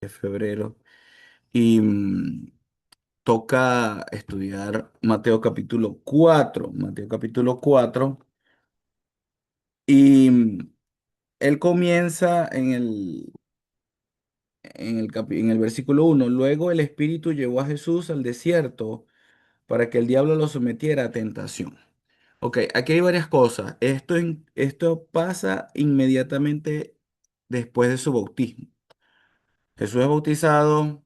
de febrero y toca estudiar Mateo capítulo 4 y él comienza en el versículo 1. Luego el Espíritu llevó a Jesús al desierto para que el diablo lo sometiera a tentación. Ok, aquí hay varias cosas. Esto pasa inmediatamente después de su bautismo. Jesús es bautizado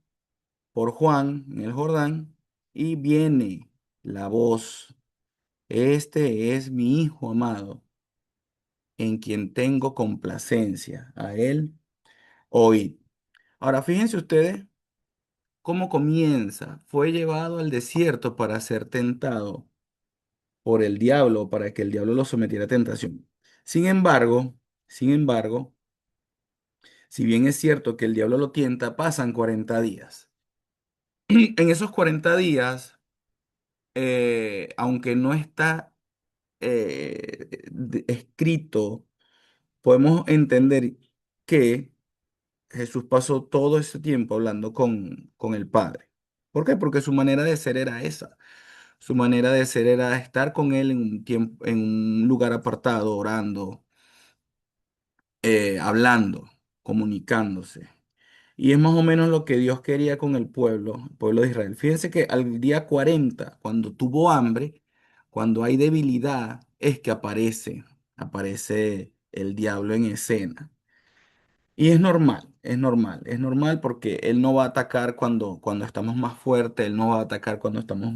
por Juan en el Jordán y viene la voz: este es mi Hijo amado, en quien tengo complacencia. A él oíd. Ahora, fíjense ustedes cómo comienza. Fue llevado al desierto para ser tentado por el diablo, para que el diablo lo sometiera a tentación. Sin embargo, sin embargo, si bien es cierto que el diablo lo tienta, pasan 40 días. En esos 40 días, aunque no está escrito, podemos entender que Jesús pasó todo ese tiempo hablando con el Padre. ¿Por qué? Porque su manera de ser era esa. Su manera de ser era estar con Él en un tiempo, en un lugar apartado, orando, hablando, comunicándose. Y es más o menos lo que Dios quería con el pueblo de Israel. Fíjense que al día 40, cuando tuvo hambre, cuando hay debilidad, es que aparece el diablo en escena. Y es normal, es normal, es normal porque Él no va a atacar cuando estamos más fuertes, Él no va a atacar cuando estamos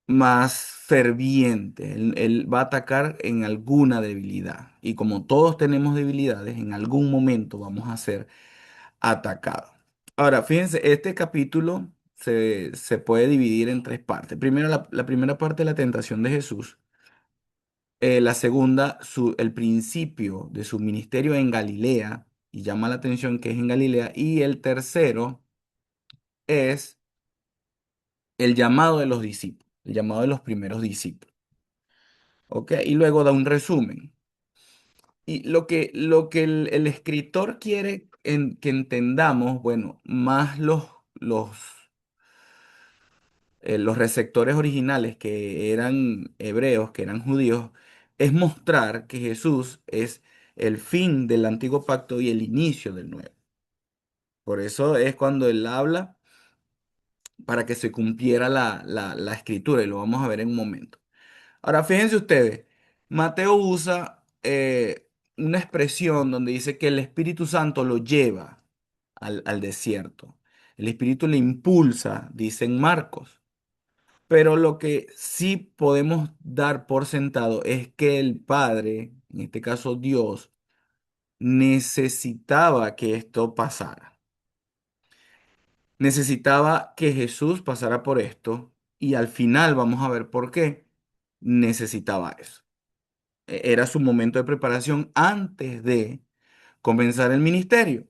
más fervientes, Él va a atacar en alguna debilidad. Y como todos tenemos debilidades, en algún momento vamos a ser atacado. Ahora, fíjense, este capítulo se puede dividir en tres partes. Primero, la primera parte, la tentación de Jesús. La segunda, el principio de su ministerio en Galilea, y llama la atención que es en Galilea. Y el tercero es el llamado de los discípulos, el llamado de los primeros discípulos. ¿Ok? Y luego da un resumen. Y lo que el escritor quiere que entendamos, bueno, más los receptores originales que eran hebreos, que eran judíos, es mostrar que Jesús es el fin del antiguo pacto y el inicio del nuevo. Por eso es cuando él habla para que se cumpliera la escritura, y lo vamos a ver en un momento. Ahora, fíjense ustedes, Mateo usa una expresión donde dice que el Espíritu Santo lo lleva al desierto. El Espíritu le impulsa, dice en Marcos. Pero lo que sí podemos dar por sentado es que el Padre, en este caso Dios, necesitaba que esto pasara. Necesitaba que Jesús pasara por esto y al final vamos a ver por qué necesitaba eso. Era su momento de preparación antes de comenzar el ministerio.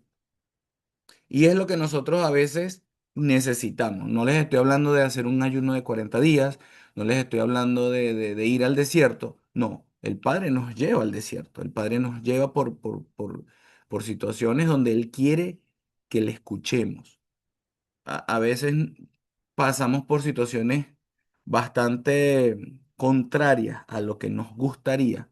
Y es lo que nosotros a veces necesitamos. No les estoy hablando de hacer un ayuno de 40 días, no les estoy hablando de ir al desierto. No, el Padre nos lleva al desierto. El Padre nos lleva por situaciones donde Él quiere que le escuchemos. A veces pasamos por situaciones bastante contrarias a lo que nos gustaría,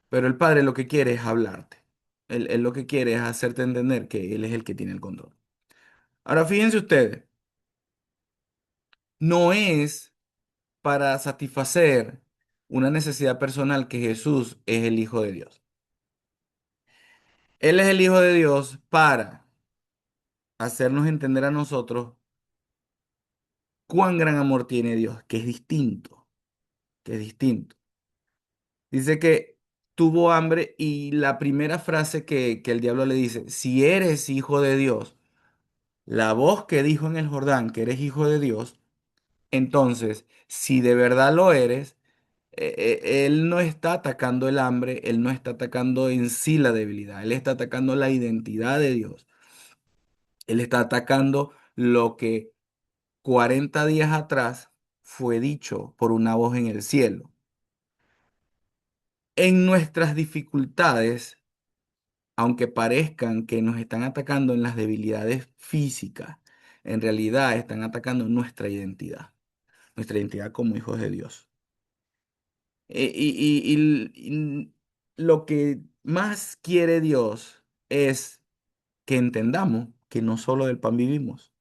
pero el Padre lo que quiere es hablarte. Él lo que quiere es hacerte entender que Él es el que tiene el control. Ahora fíjense ustedes, no es para satisfacer una necesidad personal que Jesús es el Hijo de Dios. Él es el Hijo de Dios para hacernos entender a nosotros cuán gran amor tiene Dios, que es distinto, que es distinto. Dice que tuvo hambre y la primera frase que el diablo le dice: si eres hijo de Dios, la voz que dijo en el Jordán que eres hijo de Dios, entonces, si de verdad lo eres, él no está atacando el hambre, él no está atacando en sí la debilidad, él está atacando la identidad de Dios. Él está atacando lo que 40 días atrás fue dicho por una voz en el cielo. En nuestras dificultades, aunque parezcan que nos están atacando en las debilidades físicas, en realidad están atacando nuestra identidad como hijos de Dios. Y lo que más quiere Dios es que entendamos que no solo del pan vivimos,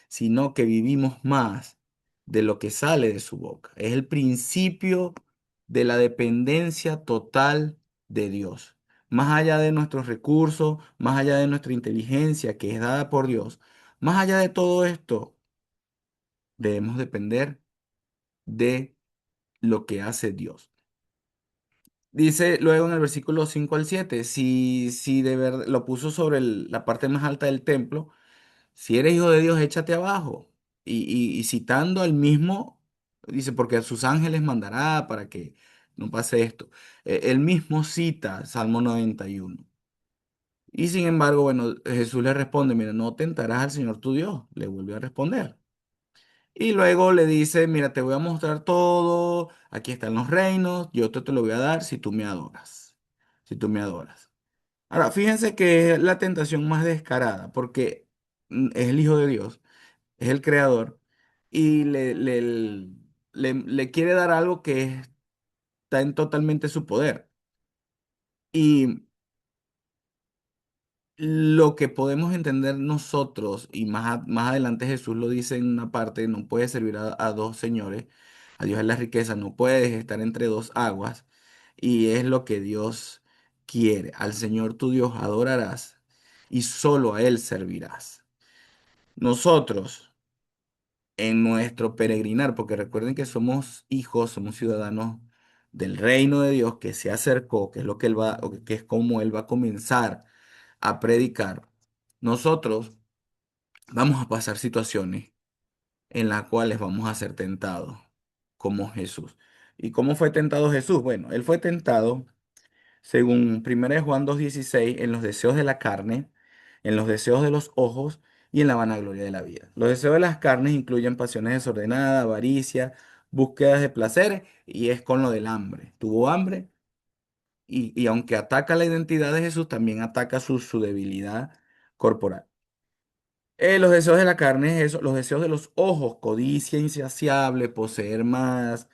sino que vivimos más de lo que sale de su boca. Es el principio de la dependencia total de Dios. Más allá de nuestros recursos, más allá de nuestra inteligencia que es dada por Dios, más allá de todo esto, debemos depender de lo que hace Dios. Dice luego en el versículo 5 al 7, si de verdad lo puso sobre la parte más alta del templo, si eres hijo de Dios, échate abajo. Y citando al mismo, dice, porque a sus ángeles mandará para que no pase esto. Él mismo cita Salmo 91. Y sin embargo, bueno, Jesús le responde, mira, no tentarás al Señor tu Dios. Le vuelve a responder. Y luego le dice, mira, te voy a mostrar todo, aquí están los reinos, yo te lo voy a dar si tú me adoras. Si tú me adoras. Ahora, fíjense que es la tentación más descarada, porque es el Hijo de Dios, es el Creador, y le quiere dar algo que está en totalmente su poder. Y lo que podemos entender nosotros, y más adelante Jesús lo dice en una parte, no puedes servir a dos señores, a Dios es la riqueza, no puedes estar entre dos aguas, y es lo que Dios quiere. Al Señor tu Dios adorarás y solo a Él servirás. Nosotros, en nuestro peregrinar, porque recuerden que somos hijos, somos ciudadanos del reino de Dios que se acercó, que es lo que Él va, o que es como Él va a comenzar a predicar, nosotros vamos a pasar situaciones en las cuales vamos a ser tentados como Jesús. ¿Y cómo fue tentado Jesús? Bueno, él fue tentado, según 1 Juan 2:16, en los deseos de la carne, en los deseos de los ojos y en la vanagloria de la vida. Los deseos de las carnes incluyen pasiones desordenadas, avaricia, búsquedas de placeres y es con lo del hambre. Tuvo hambre y aunque ataca la identidad de Jesús, también ataca su debilidad corporal. Los deseos de la carne es eso, los deseos de los ojos, codicia insaciable, poseer más,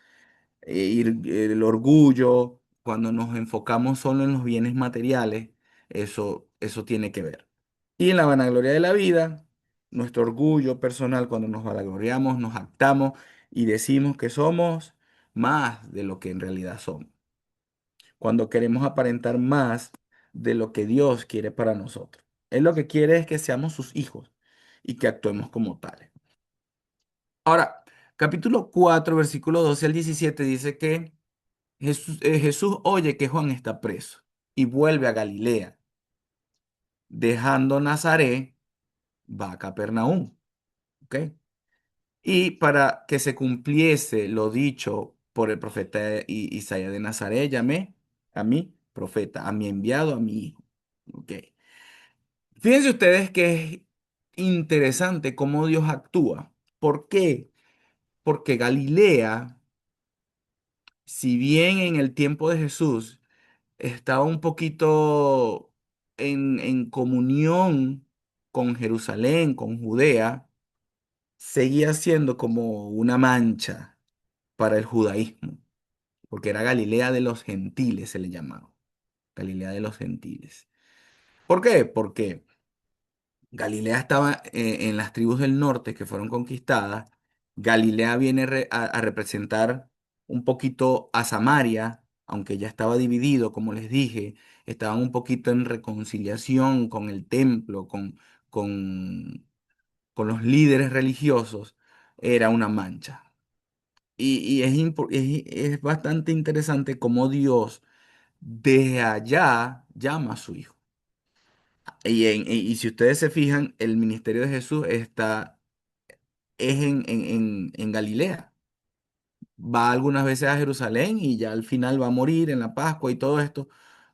el orgullo, cuando nos enfocamos solo en los bienes materiales, eso tiene que ver. Y en la vanagloria de la vida, nuestro orgullo personal, cuando nos vanagloriamos, nos actamos y decimos que somos más de lo que en realidad somos. Cuando queremos aparentar más de lo que Dios quiere para nosotros. Él lo que quiere es que seamos sus hijos y que actuemos como tales. Ahora, capítulo 4 versículo 12 al 17 dice que Jesús oye que Juan está preso y vuelve a Galilea. Dejando Nazaret, va a Capernaum. ¿Ok? Y para que se cumpliese lo dicho por el profeta Isaías de Nazaret, llamé a mi profeta, a mi enviado, a mi hijo. ¿Ok? Fíjense ustedes que es interesante cómo Dios actúa. ¿Por qué? Porque Galilea, si bien en el tiempo de Jesús estaba un poquito en comunión con Jerusalén, con Judea, seguía siendo como una mancha para el judaísmo, porque era Galilea de los gentiles, se le llamaba. Galilea de los gentiles. ¿Por qué? Porque Galilea estaba en las tribus del norte que fueron conquistadas. Galilea viene a representar un poquito a Samaria, aunque ya estaba dividido, como les dije, estaban un poquito en reconciliación con el templo, con, con los líderes religiosos, era una mancha. Y es bastante interesante cómo Dios desde allá llama a su hijo. Y si ustedes se fijan, el ministerio de Jesús es en Galilea. Va algunas veces a Jerusalén y ya al final va a morir en la Pascua y todo esto,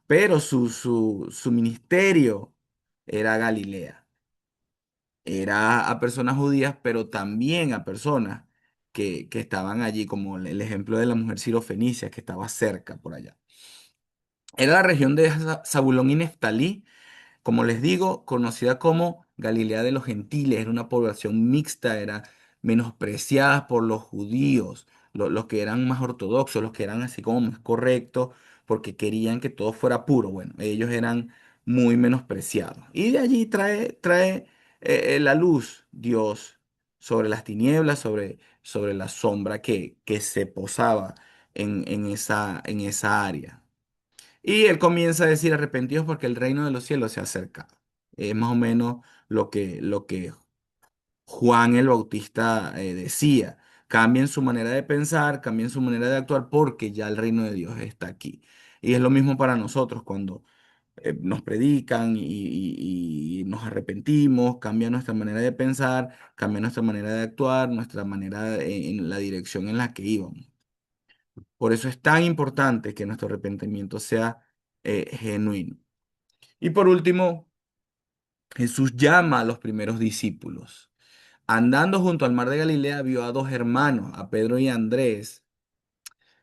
pero su ministerio era Galilea. Era a personas judías, pero también a personas que estaban allí, como el ejemplo de la mujer sirofenicia que estaba cerca por allá. Era la región de Zabulón y Neftalí. Como les digo, conocida como Galilea de los Gentiles, era una población mixta, era menospreciada por los judíos, los que eran más ortodoxos, los que eran así como más correctos, porque querían que todo fuera puro. Bueno, ellos eran muy menospreciados. Y de allí trae la luz Dios sobre las tinieblas, sobre la sombra que se posaba en esa área. Y él comienza a decir arrepentidos porque el reino de los cielos se ha acercado. Es más o menos lo que Juan el Bautista decía. Cambien su manera de pensar, cambien su manera de actuar porque ya el reino de Dios está aquí. Y es lo mismo para nosotros cuando nos predican y nos arrepentimos, cambia nuestra manera de pensar, cambia nuestra manera de actuar, nuestra manera en la dirección en la que íbamos. Por eso es tan importante que nuestro arrepentimiento sea genuino. Y por último, Jesús llama a los primeros discípulos. Andando junto al mar de Galilea, vio a dos hermanos, a Pedro y Andrés,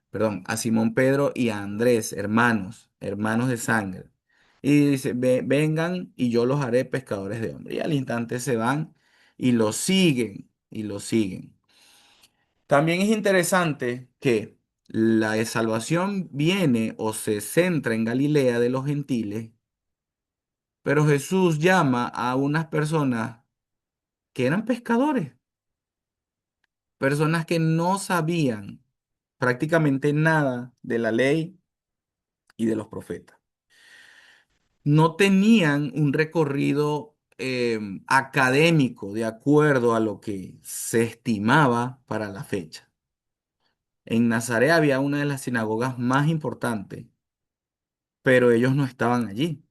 perdón, a Simón Pedro y a Andrés, hermanos de sangre. Y dice, Vengan y yo los haré pescadores de hombres". Y al instante se van y los siguen, y los siguen. También es interesante que la salvación viene o se centra en Galilea de los gentiles, pero Jesús llama a unas personas que eran pescadores, personas que no sabían prácticamente nada de la ley y de los profetas. No tenían un recorrido académico de acuerdo a lo que se estimaba para la fecha. En Nazaret había una de las sinagogas más importantes, pero ellos no estaban allí.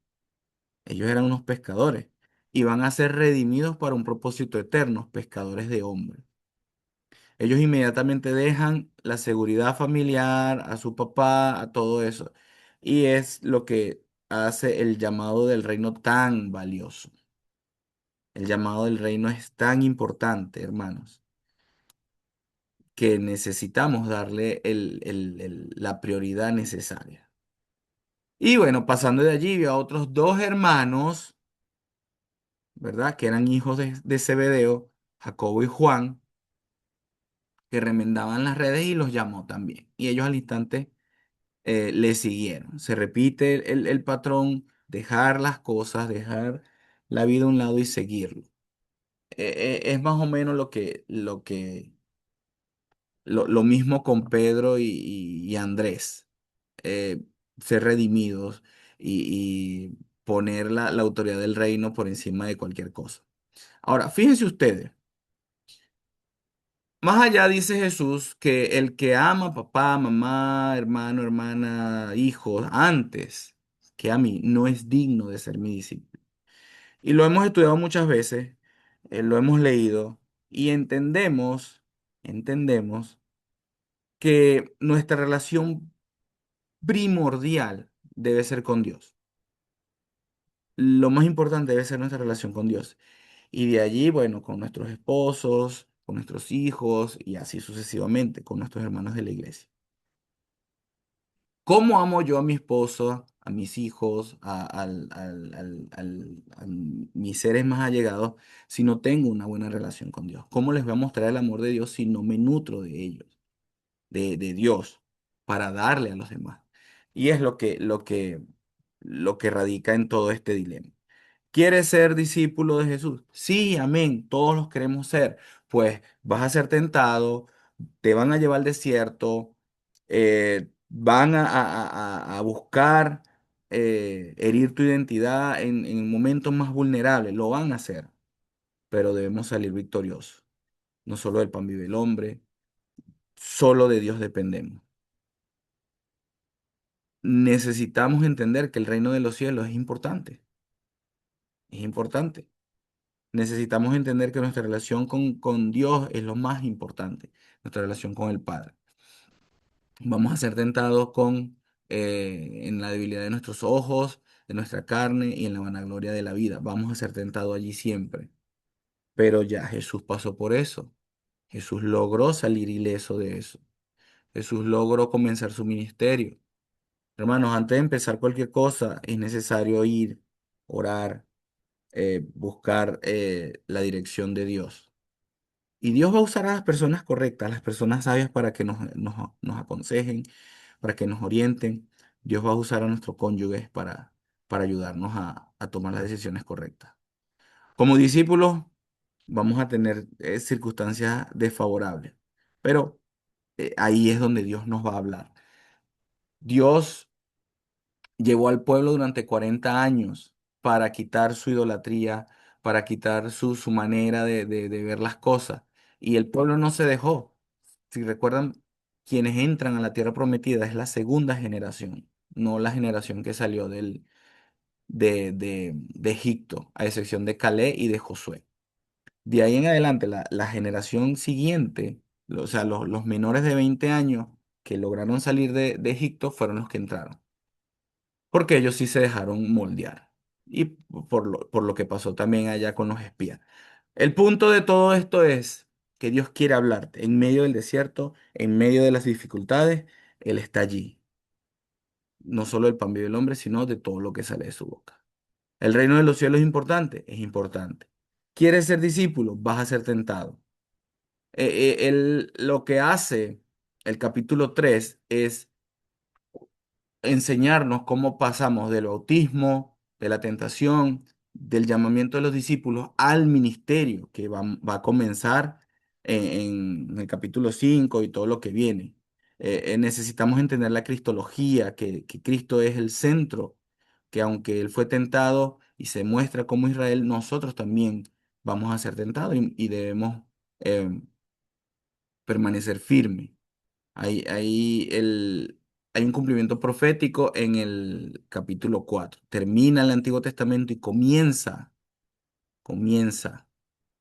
Ellos eran unos pescadores y van a ser redimidos para un propósito eterno, pescadores de hombres. Ellos inmediatamente dejan la seguridad familiar, a su papá, a todo eso. Y es lo que hace el llamado del reino tan valioso. El llamado del reino es tan importante, hermanos, que necesitamos darle la prioridad necesaria. Y bueno, pasando de allí, vio a otros dos hermanos, ¿verdad? Que eran hijos de Zebedeo, Jacobo y Juan, que remendaban las redes y los llamó también. Y ellos al instante le siguieron. Se repite el patrón, dejar las cosas, dejar la vida a un lado y seguirlo. Es más o menos lo mismo con Pedro y Andrés. eh, Ser redimidos y poner la autoridad del reino por encima de cualquier cosa. Ahora, fíjense ustedes, más allá dice Jesús que el que ama a papá, mamá, hermano, hermana, hijos, antes que a mí, no es digno de ser mi discípulo. Y lo hemos estudiado muchas veces, lo hemos leído y entendemos que nuestra relación primordial debe ser con Dios. Lo más importante debe ser nuestra relación con Dios. Y de allí, bueno, con nuestros esposos, con nuestros hijos y así sucesivamente, con nuestros hermanos de la iglesia. ¿Cómo amo yo a mi esposo, a mis hijos, a mis seres más allegados si no tengo una buena relación con Dios? ¿Cómo les voy a mostrar el amor de Dios si no me nutro de ellos, de Dios, para darle a los demás? Y es lo que radica en todo este dilema. ¿Quieres ser discípulo de Jesús? Sí, amén. Todos los queremos ser. Pues vas a ser tentado, te van a llevar al desierto, van a buscar herir tu identidad en momentos más vulnerables. Lo van a hacer, pero debemos salir victoriosos. No solo del pan vive el hombre, solo de Dios dependemos. Necesitamos entender que el reino de los cielos es importante. Es importante. Necesitamos entender que nuestra relación con Dios es lo más importante, nuestra relación con el Padre. Vamos a ser tentados en la debilidad de nuestros ojos, de nuestra carne y en la vanagloria de la vida. Vamos a ser tentados allí siempre. Pero ya Jesús pasó por eso. Jesús logró salir ileso de eso. Jesús logró comenzar su ministerio. Hermanos, antes de empezar cualquier cosa, es necesario ir. orar, buscar la dirección de Dios. Y Dios va a usar a las personas correctas, a las personas sabias para que nos aconsejen, para que nos orienten. Dios va a usar a nuestros cónyuges para ayudarnos a tomar las decisiones correctas. Como discípulos, vamos a tener circunstancias desfavorables, pero ahí es donde Dios nos va a hablar. Dios llevó al pueblo durante 40 años para quitar su idolatría, para quitar su manera de ver las cosas. Y el pueblo no se dejó. Si recuerdan, quienes entran a la tierra prometida es la segunda generación, no la generación que salió de Egipto, a excepción de Calé y de Josué. De ahí en adelante, la generación siguiente, o sea, los menores de 20 años que lograron salir de Egipto fueron los que entraron, porque ellos sí se dejaron moldear. Y por lo que pasó también allá con los espías. El punto de todo esto es que Dios quiere hablarte en medio del desierto, en medio de las dificultades, Él está allí. No solo del pan vive el hombre, sino de todo lo que sale de su boca. El reino de los cielos es importante, es importante. ¿Quieres ser discípulo? Vas a ser tentado. Lo que hace el capítulo 3 es enseñarnos cómo pasamos del bautismo, de la tentación, del llamamiento de los discípulos al ministerio que va a comenzar en el capítulo 5 y todo lo que viene. Necesitamos entender la cristología, que Cristo es el centro, que aunque Él fue tentado y se muestra como Israel, nosotros también vamos a ser tentados y debemos eh, permanecer firmes. Hay un cumplimiento profético en el capítulo 4. Termina el Antiguo Testamento y comienza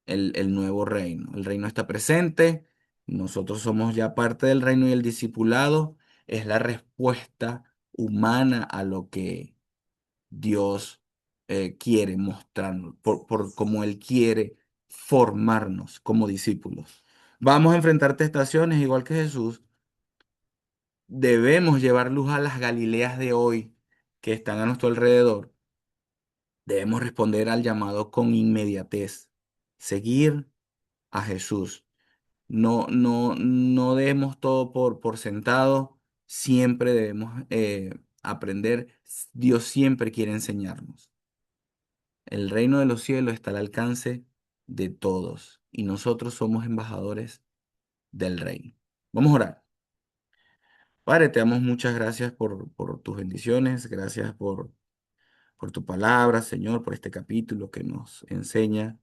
el nuevo reino. El reino está presente, nosotros somos ya parte del reino y el discipulado es la respuesta humana a lo que Dios quiere mostrarnos, por cómo Él quiere formarnos como discípulos. Vamos a enfrentar tentaciones igual que Jesús. Debemos llevar luz a las Galileas de hoy que están a nuestro alrededor. Debemos responder al llamado con inmediatez. Seguir a Jesús. No demos todo por sentado. Siempre debemos aprender. Dios siempre quiere enseñarnos. El reino de los cielos está al alcance de todos y nosotros somos embajadores del reino. Vamos a orar. Padre, te damos muchas gracias por tus bendiciones, gracias por tu palabra, Señor, por este capítulo que nos enseña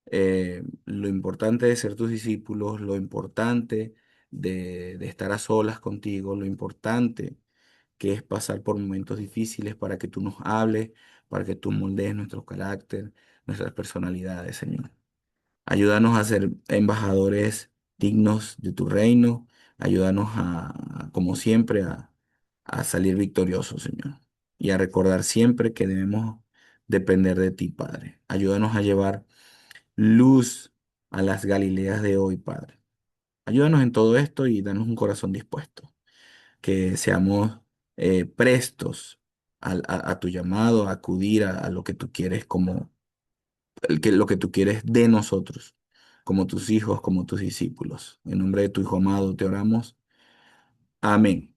lo importante de ser tus discípulos, lo importante de estar a solas contigo, lo importante que es pasar por momentos difíciles para que tú nos hables, para que tú moldees nuestro carácter, nuestras personalidades, Señor. Ayúdanos a ser embajadores dignos de tu reino. Ayúdanos como siempre, a salir victoriosos, Señor. Y a recordar siempre que debemos depender de ti, Padre. Ayúdanos a llevar luz a las Galileas de hoy, Padre. Ayúdanos en todo esto y danos un corazón dispuesto. Que seamos prestos a tu llamado, a acudir a lo que tú quieres como lo que tú quieres de nosotros, como tus hijos, como tus discípulos. En nombre de tu Hijo amado te oramos. Amén.